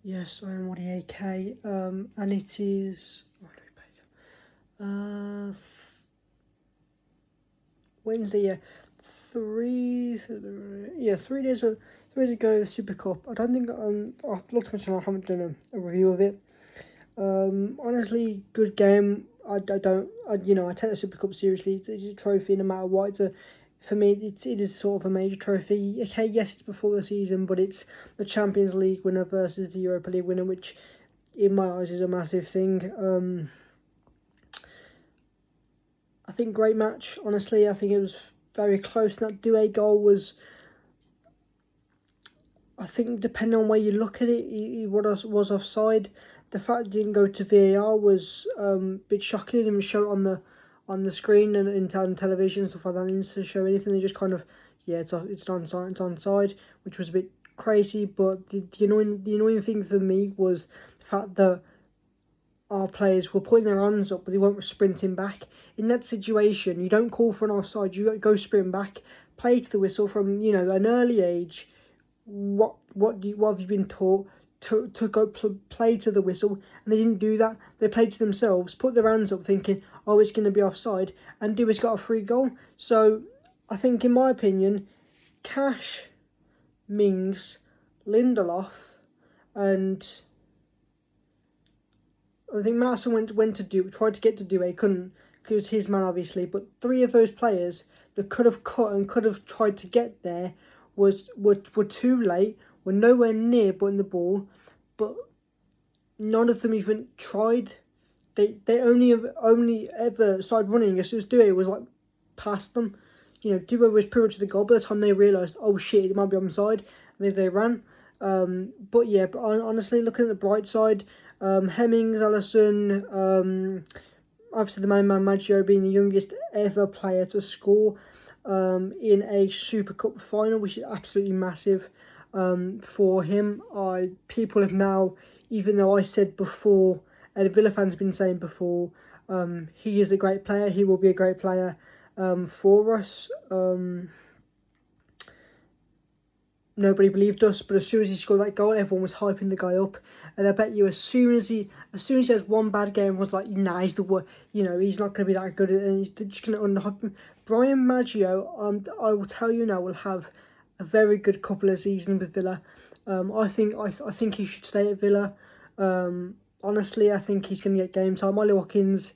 Yes, I am already AK. And it is Wednesday. Yeah, 3 days. 3 days ago, the Super Cup. I don't think I've looked at it. I haven't done a review of it. Honestly, good game. I don't. I take the Super Cup seriously. It's a trophy, no matter what. For me, it is sort of a major trophy. Okay, yes, it's before the season, but it's the Champions League winner versus the Europa League winner, which in my eyes is a massive thing. I think great match. Honestly, I think it was very close. That Doué goal was, I think, depending on where you look at it, he was offside. The fact it didn't go to VAR was a bit shocking. It didn't show it on the screen and on television and stuff like that. It didn't show anything. They just kind of, yeah, it's onside, which was a bit crazy. But the annoying thing for me was the fact that our players were putting their hands up, but they weren't sprinting back. In that situation, you don't call for an offside. You go sprint back, play to the whistle from an early age. What have you been taught to go play to the whistle? And they didn't do that. They played to themselves, put their hands up, thinking, "Oh, it's going to be offside," and Doué's got a free goal. So I think, in my opinion, Cash, Mings, Lindelof, and I think Maatsen tried to get to Doué, couldn't, because it was his man obviously. But three of those players that could have cut and could have tried to get there were too late, were nowhere near putting the ball, but none of them even tried. They only ever started running as soon as Doué was like past them. Doué was pretty much the goal by the time they realised, oh shit, it might be onside, and they ran. But honestly, looking at the bright side, Hemmings, Alisson, obviously the man Maggio being the youngest ever player to score in a Super Cup final, which is absolutely massive for him. People have now, even though I said before, and Villa fans have been saying before, he is a great player. He will be a great player for us. Nobody believed us, but as soon as he scored that goal, everyone was hyping the guy up. And I bet you, as soon as he has one bad game, was like, nah, he's he's not going to be that good, and he's just going to underhype him. Brian Maggio, I will tell you now, will have a very good couple of seasons with Villa. I think he should stay at Villa. Honestly, I think he's going to get game time. Ollie Watkins,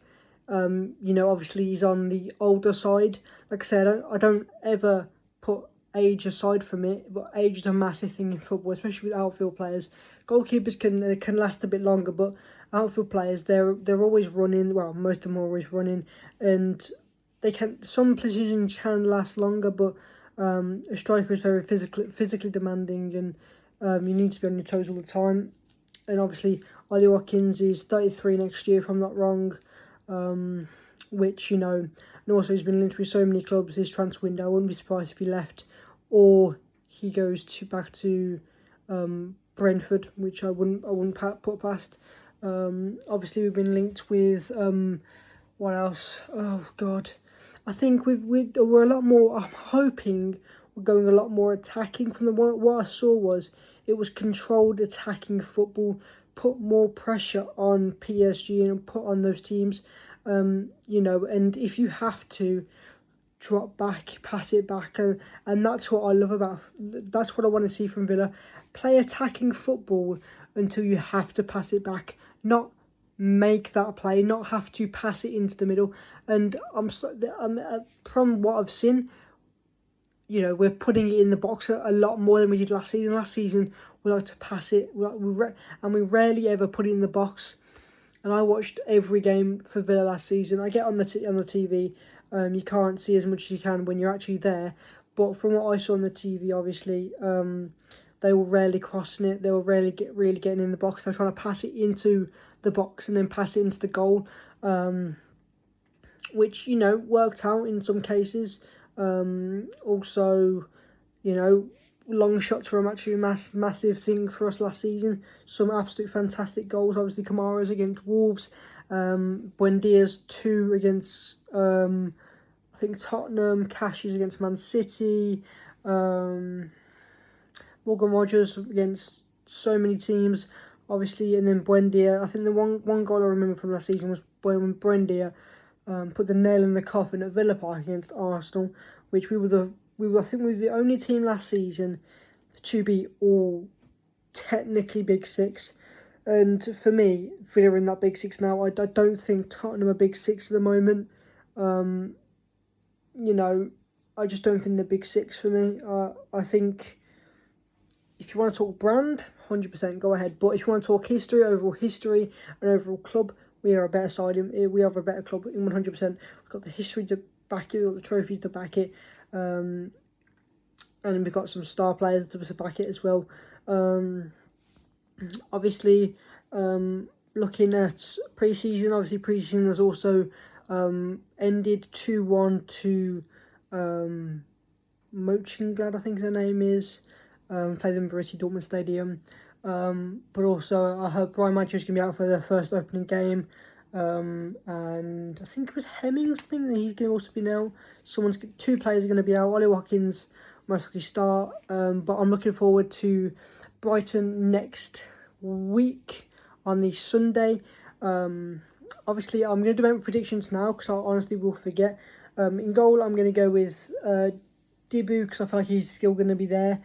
obviously he's on the older side. Like I said, I don't ever put age aside from it, but age is a massive thing in football, especially with outfield players. Goalkeepers can last a bit longer, but outfield players they're always running. Well, most of them are always running, and they can, some positions can last longer, but a striker is very physically demanding, and you need to be on your toes all the time. And obviously, Ollie Watkins is 33 next year, if I'm not wrong. Which and also he's been linked with so many clubs this transfer window. I wouldn't be surprised if he left, or he goes back to Brentford, which I wouldn't put past. Obviously we've been linked with what else? Oh God, I think we're a lot more. I'm hoping we're going a lot more attacking. From what I saw was it was controlled attacking football, put more pressure on PSG and put on those teams. And if you have to drop back, pass it back, and that's what I love about. That's what I want to see from Villa. Play attacking football until you have to pass it back, not make that play, not have to pass it into the middle. And from what I've seen, we're putting it in the box a lot more than we did last season. Last season, we like to pass it, and we rarely ever put it in the box. And I watched every game for Villa last season. I get on the TV. You can't see as much as you can when you're actually there. But from what I saw on the TV, obviously, they were rarely crossing it. They were really getting in the box. They were trying to pass it into the box and then pass it into the goal, which worked out in some cases. Also, long shots were actually a massive thing for us last season. Some absolute fantastic goals. Obviously, Kamara's against Wolves. Buendia's 2 against I think Tottenham. Cash's against Man City. Morgan Rogers against so many teams. obviously, and then Buendia. I think the one goal I remember from last season was when Buendia put the nail in the coffin at Villa Park against Arsenal, which I think we were the only team last season to be all technically Big Six. And for me, Villa are in that Big Six now. I don't think Tottenham are Big Six at the moment. You know, I just don't think they're Big Six for me. I think if you want to talk brand, 100% go ahead. But if you want to talk history, overall history, and overall club, we are a better side. We have a better club in 100%. We've got the history to back it, we've got the trophies to back it. And we've got some star players to back it as well. Obviously, looking at pre-season, obviously pre-season has also ended 2-1 to Mönchengladbach, I think the name is. Played in Borussia Dortmund Stadium. But also, I heard Brian Maggio is going to be out for the first opening game. And I think it was Hemmings, I think that he's going to also be now. Two players are going to be out. Ollie Watkins most likely start. But I'm looking forward to Brighton next week on the Sunday. Obviously, I'm going to do my predictions now because I honestly will forget. In goal, I'm going to go with Dibu because I feel like he's still going to be there.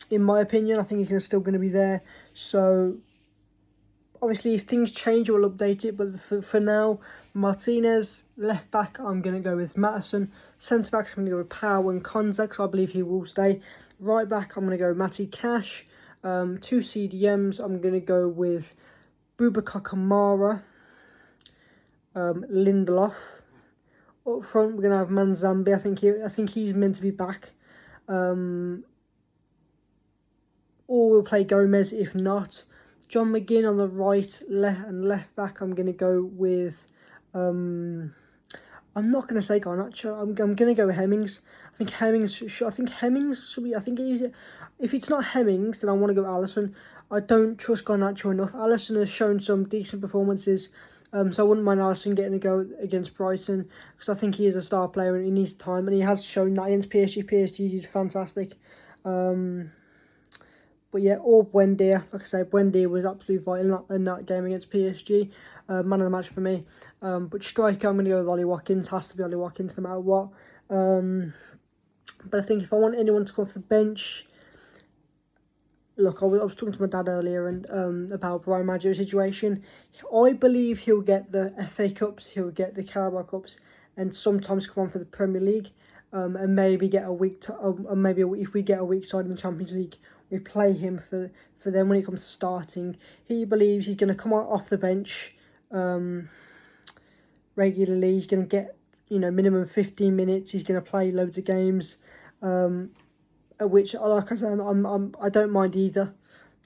In my opinion, I think he's still going to be there. So, obviously, if things change, we'll update it. But for now, Martinez, left back, I'm going to go with Maddison. Centre backs, I'm going to go with Powell and Konza because I believe he will stay. Right back, I'm going to go Matty Cash. Two CDMs, I'm going to go with Boubacar Kamara, Lindelof. Up front, we're going to have Manzambi. I think he's meant to be back. Or we'll play Gomez if not. John McGinn on the right, left back. I'm going to go with. I'm not going to say Garnacho. I'm going to go with Hemmings. I think Hemmings should be. I think if it's not Hemmings, then I want to go Alisson. I don't trust Garnacho enough. Alisson has shown some decent performances, so I wouldn't mind Alisson getting a go against Brighton because I think he is a star player and he needs time, and he has shown that against PSG. PSG is fantastic. But yeah, or Buendia. Like I said, Buendia was absolutely vital in that game against PSG. Man of the match for me. But striker, I'm going to go with Ollie Watkins. Has to be Ollie Watkins no matter what. But I think if I want anyone to come off the bench, look, I was talking to my dad earlier and about Brian Maggio's situation. I believe he'll get the FA Cups, he'll get the Carabao Cups, and sometimes come on for the Premier League. And maybe get a week. Maybe if we get a week side in the Champions League, we play him for them when it comes to starting. He believes he's going to come off the bench regularly. He's going to get minimum 15 minutes. He's going to play loads of games, which, like I said, I don't mind either.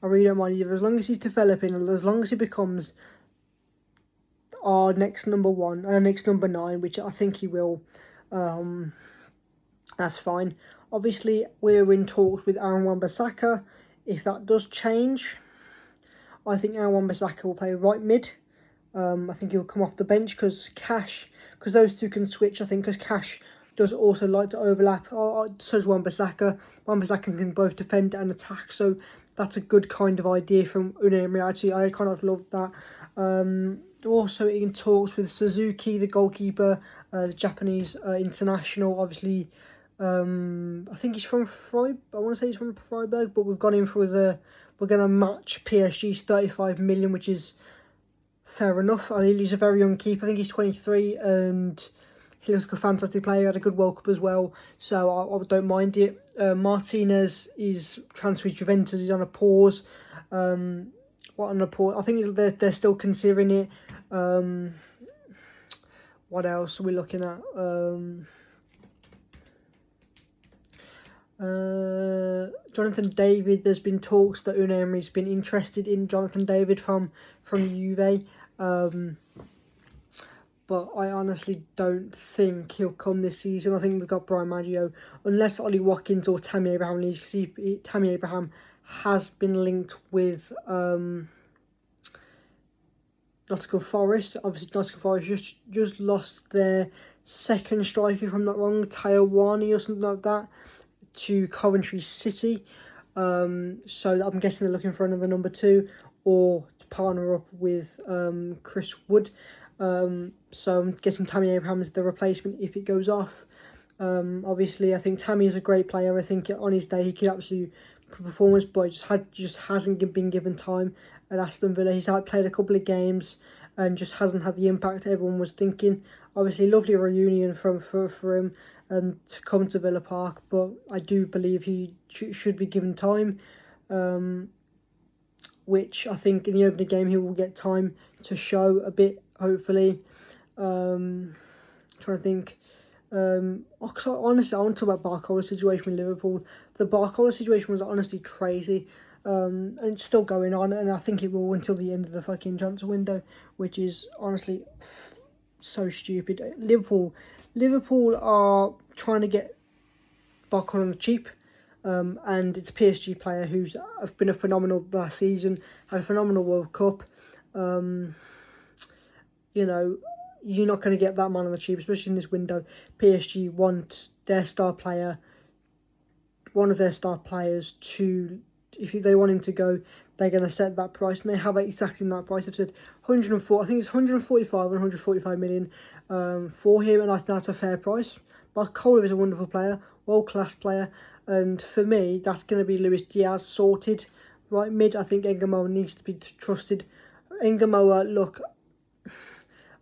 I really don't mind either. As long as he's developing, and as long as he becomes our next number 1 and next number 9, which I think he will. That's fine. Obviously, we're in talks with Aaron Wan-Bissaka. If that does change, I think Aaron Wan-Bissaka will play right mid. I think he'll come off the bench because those two can switch, I think, because Cash does also like to overlap. So does Wan-Bissaka. Wan-Bissaka can both defend and attack, so that's a good kind of idea from Unai Emery. Actually, I kind of love that. Also in talks with Suzuki, the goalkeeper, the Japanese international, obviously. I think he's from Freiburg. I want to say he's from Freiburg, but we've gone in for we're going to match PSG's 35 million, which is fair enough. I think he's a very young keeper. I think he's 23 and he looks like a fantastic player. He had a good World Cup as well, so I don't mind it. Martinez is transferred to Juventus. He's on a pause. What on a pause? I think they're still considering it. What else are we looking at? Jonathan David, there's been talks that Unai Emery's been interested in Jonathan David from Juve, but I honestly don't think he'll come this season. I think we've got Brian Maggio, unless Ollie Watkins or Tammy Abraham leaves. See, Tammy Abraham has been linked with Nottingham Forest. Obviously, Nottingham Forest just lost their second striker, if I'm not wrong, Taiwani or something like that, to Coventry City. So I'm guessing they're looking for another number 2 or to partner up with Chris Wood. So I'm guessing Tammy Abraham is the replacement if it goes off. Obviously, I think Tammy is a great player. I think on his day he could absolutely performance, but just hasn't been given time at Aston Villa. He's played a couple of games and just hasn't had the impact everyone was thinking. Obviously, lovely reunion for him and to come to Villa Park, but I do believe he should be given time. Which I think in the opening game he will get time to show a bit, hopefully. Trying to think. Honestly, I want to talk about Barcola's situation with Liverpool. The Barcola situation was honestly crazy, and it's still going on, and I think it will until the end of the fucking transfer window, which is honestly so stupid. Liverpool are trying to get Barcola on the cheap. And it's a PSG player who's been a phenomenal last season, had a phenomenal World Cup. You know, you're not going to get that man on the cheap, especially in this window. PSG want their star player, one of their star players, to, if they want him to go, they're going to set that price, and they have exactly that price. They've said 104, I think it's 145 and 145 million for him, and I think that's a fair price. But Barcola is a wonderful player, world-class player, and for me, that's going to be Luis Diaz sorted. Right mid, I think Engamoa needs to be trusted. Engamoa, look,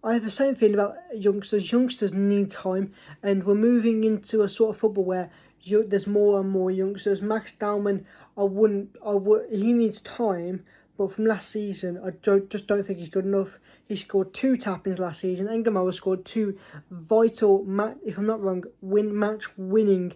I have the same feeling about youngsters. Youngsters need time, and we're moving into a sort of football where there's more and more youngsters. Max Dowman, he needs time, but from last season, I just don't think he's good enough. He scored 2 tap-ins last season. Engamoa scored 2 vital, if I'm not wrong, match-winning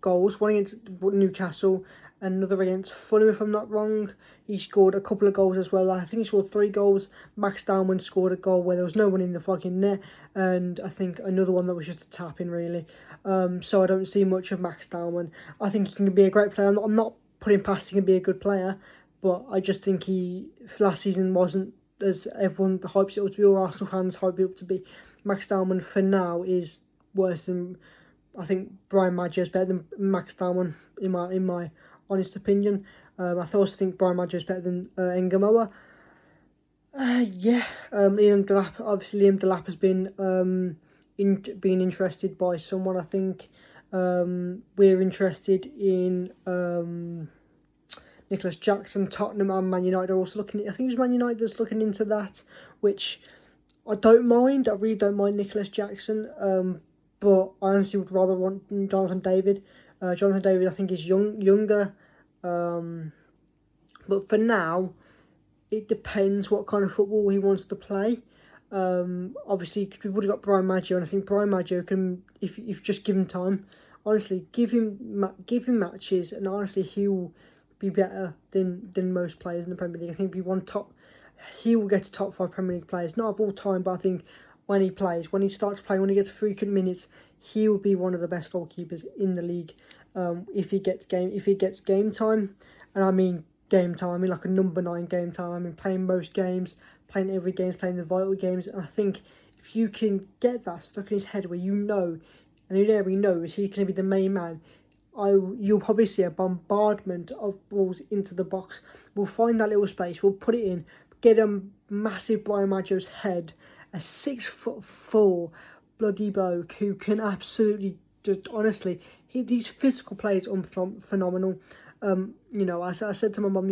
goals. One against Newcastle, and another against Fulham, if I'm not wrong. He scored a couple of goals as well. I think he scored 3 goals. Max Dowman scored a goal where there was no one in the fucking net, and I think another one that was just a tap-in, really. So I don't see much of Max Dowman. I think he can be a great player. I'm not putting past he can be a good player, but I just think he, last season, wasn't as everyone hypes it up to be, or Arsenal fans hype it up to be. Max Dowman, for now, is worse than, I think Brian Maggio is better than Max Dowman, in my honest opinion. I also think Brian Maggio is better than Engamoa. Liam Delap, obviously Liam Delap has been being interested by someone. I think we're interested in Nicholas Jackson. Tottenham and Man United are also looking. I think it was Man United that's looking into that, which I don't mind. I really don't mind Nicholas Jackson. But I honestly would rather want Jonathan David. Jonathan David, I think, is younger. But for now, it depends what kind of football he wants to play. Obviously, we've already got Brian Maggio, and I think Brian Maggio can, if you just give him time, honestly, give him matches, and honestly, he will be better than most players in the Premier League. I think he will get to top 5 Premier League players, not of all time, but I think when he plays, when he starts playing, when he gets frequent minutes, he will be one of the best goalkeepers in the league. If he gets game time, and I mean game time, I mean like a number 9 game time. I mean playing most games, playing every game, playing the vital games. And I think if you can get that stuck in his head where you know, and he already knows he's going to be the main man, you'll probably see a bombardment of balls into the box. We'll find that little space, we'll put it in, get a massive Brian Maggio's head, a 6'4" bloody bloke who can absolutely just, honestly, these physical plays are phenomenal. As I said to my mum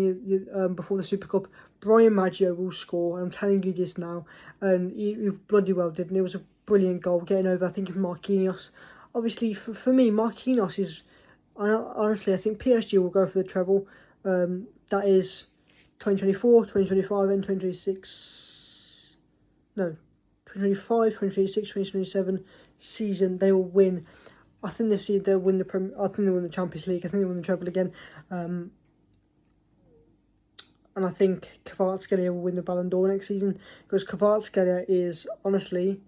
before the Super Cup, Brian Maggio will score, and I'm telling you this now, and he bloody well did, and it was a brilliant goal, getting over, I think, of Marquinhos. Obviously, for me, Marquinhos is, honestly, I think PSG will go for the treble. That is 2024, 2025, and 2026. No, 2025, 2026, 2027 season, they will win. I think this year they'll win I think they'll win the Champions League. I think they'll win the treble again. And I think Kvaratskhelia will win the Ballon d'Or next season, because Kvaratskhelia is, honestly,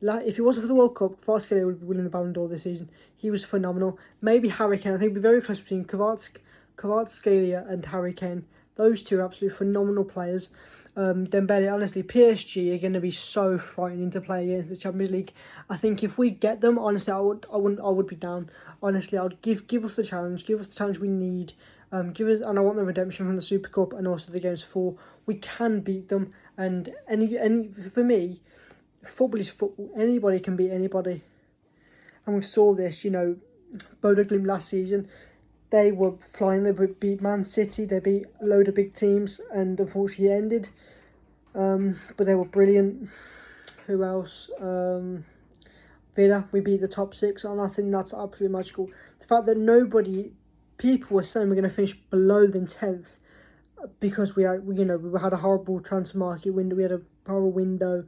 if it wasn't for the World Cup, Kvaratskhelia would be winning the Ballon d'Or this season. He was phenomenal. Maybe Harry Kane. I think it would be very close between Kvaratskhelia and Harry Kane. Those two are absolutely phenomenal players. Dembele. Honestly, PSG are going to be so frightening to play against the Champions League. I think if we get them, honestly, I would be down. Honestly, I would give us the challenge. Give us the challenge we need. Give us, and I want the redemption from the Super Cup and also the games 4. We can beat them, and any for me, football is football. Anybody can beat anybody, and we saw this. Bodo Glimt last season. They were flying. They beat Man City. They beat a load of big teams, and unfortunately it ended. But they were brilliant. Who else? Villa. We beat the top 6, and I think that's absolutely magical. The fact that people were saying we're going to finish below than 10th because we had a horrible transfer market window. We had a horrible window.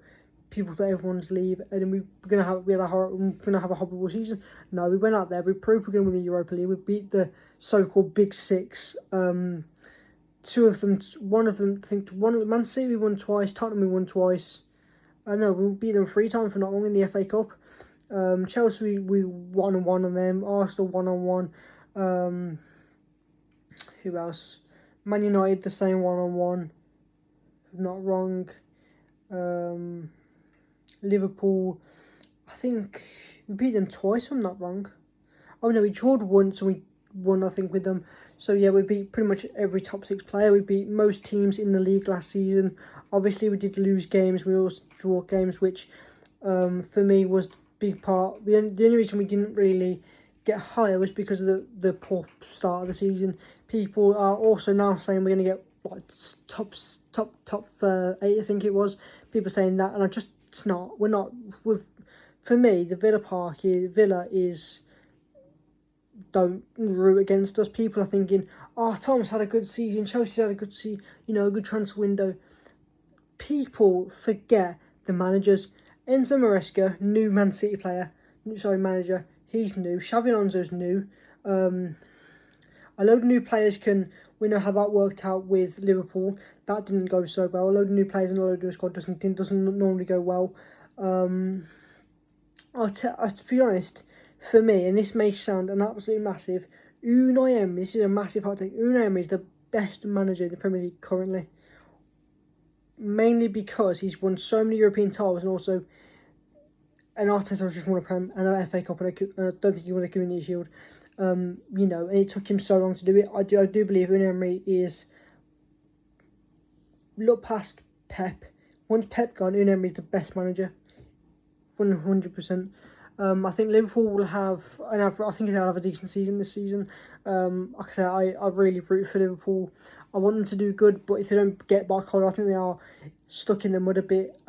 People thought everyone's leave, and we're gonna have a horrible season. No, we went out there. We proved we're going to win the Europa League. We beat the so-called Big Six. Two of them, one of them, I think one of the Man City we won twice. Tottenham we won twice. No, we beat them 3 times for not long in the FA Cup. Chelsea we 1-1 on them. Arsenal 1-1. Who else? Man United the same 1-1. Not wrong. Liverpool, I think we beat them twice, if I'm not wrong. Oh no, we drawed once and we won, I think, with them. So yeah, we beat pretty much every top 6 player. We beat most teams in the league last season. Obviously, we did lose games. We also draw games, which for me was the big part. The only reason we didn't really get higher was because of the poor start of the season. People are also now saying we're going to get like top 8, I think it was. People saying that, and it's not. We're not. For me, the Villa is. Don't root against us. People are thinking, oh, Tom's had a good season. Chelsea's had a good season. A good transfer window. People forget the managers. Enzo Maresca, new Man City manager. He's new. Xabi Alonso's new. A load of new players we know how that worked out with Liverpool. That didn't go so well. A load of new players and a load of new squad doesn't normally go well. To be honest, for me, and this may sound an absolute massive, Unai Emery, this is a massive hot take, Unai Emery is the best manager in the Premier League currently. Mainly because he's won so many European titles, and also, and Arteta just won a Prem and an FA Cup, and I don't think he won a Community Shield. And it took him so long to do it. I do believe Unai Emery is, look past Pep. Once Pep gone, Unai Emery is the best manager, 100%. I think Liverpool will have, I think they'll have a decent season this season. Like I said, I really root for Liverpool. I want them to do good, but if they don't get back on, I think they are stuck in the mud a bit.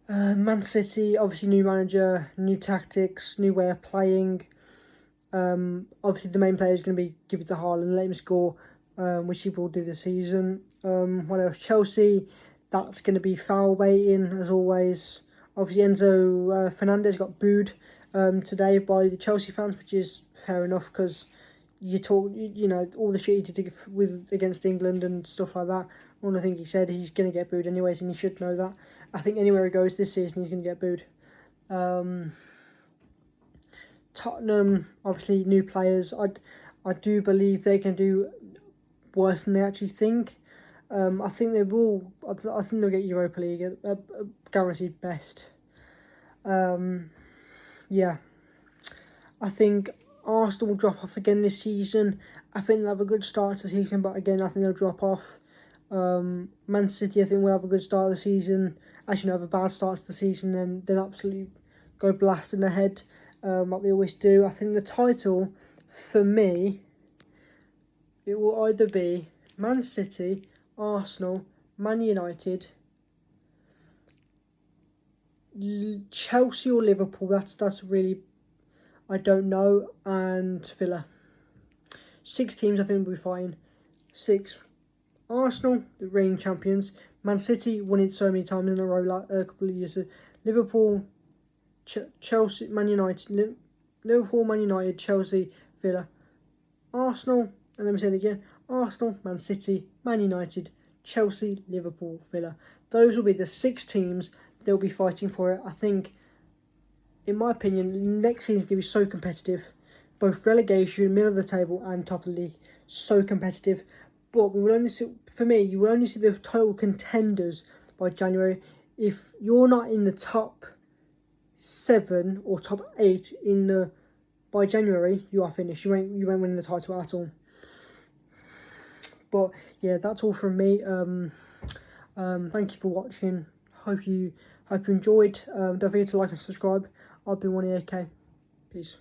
Man City, obviously new manager, new tactics, new way of playing. Obviously the main player is going to be give it to Haaland, let him score, which he will do this season. What else? Chelsea, that's going to be foul baiting as always. Obviously Enzo Fernandez got booed today by the Chelsea fans, which is fair enough because all the shit he did against England and stuff like that. One of the things he said, he's going to get booed anyways, and he should know that. I think anywhere he goes this season, he's going to get booed. Tottenham, obviously new players. I do believe they can do worse than they actually think. I think they will. I think they'll get Europa League, a guaranteed best. Yeah. I think Arsenal will drop off again this season. I think they'll have a good start to the season, but again, I think they'll drop off. Man City, I think, will have a good start of the season. Actually, have a bad start to the season, and then absolutely go blasting ahead, like they always do. I think the title, for me, it will either be Man City, Arsenal, Man United, Chelsea or Liverpool. That's really, I don't know, and Villa. 6 teams I think will be fine. 6. Arsenal, the reigning champions. Man City won it so many times in a row, a couple of years ago. Liverpool, Chelsea, Man United. Liverpool, Man United, Chelsea, Villa. Arsenal, and let me say it again. Arsenal, Man City, Man United, Chelsea, Liverpool, Villa. Those will be the 6 teams that will be fighting for it. I think, in my opinion, next season is going to be so competitive. Both relegation, middle of the table, and top of the league. So competitive. But we will only see, for me, you will only see the total contenders by January. If you're not in the top 7 or top 8 by January, you are finished. You won't win the title at all. But yeah, that's all from me. Thank you for watching. Hope you enjoyed. Don't forget to like and subscribe. I've been 1AK. Peace.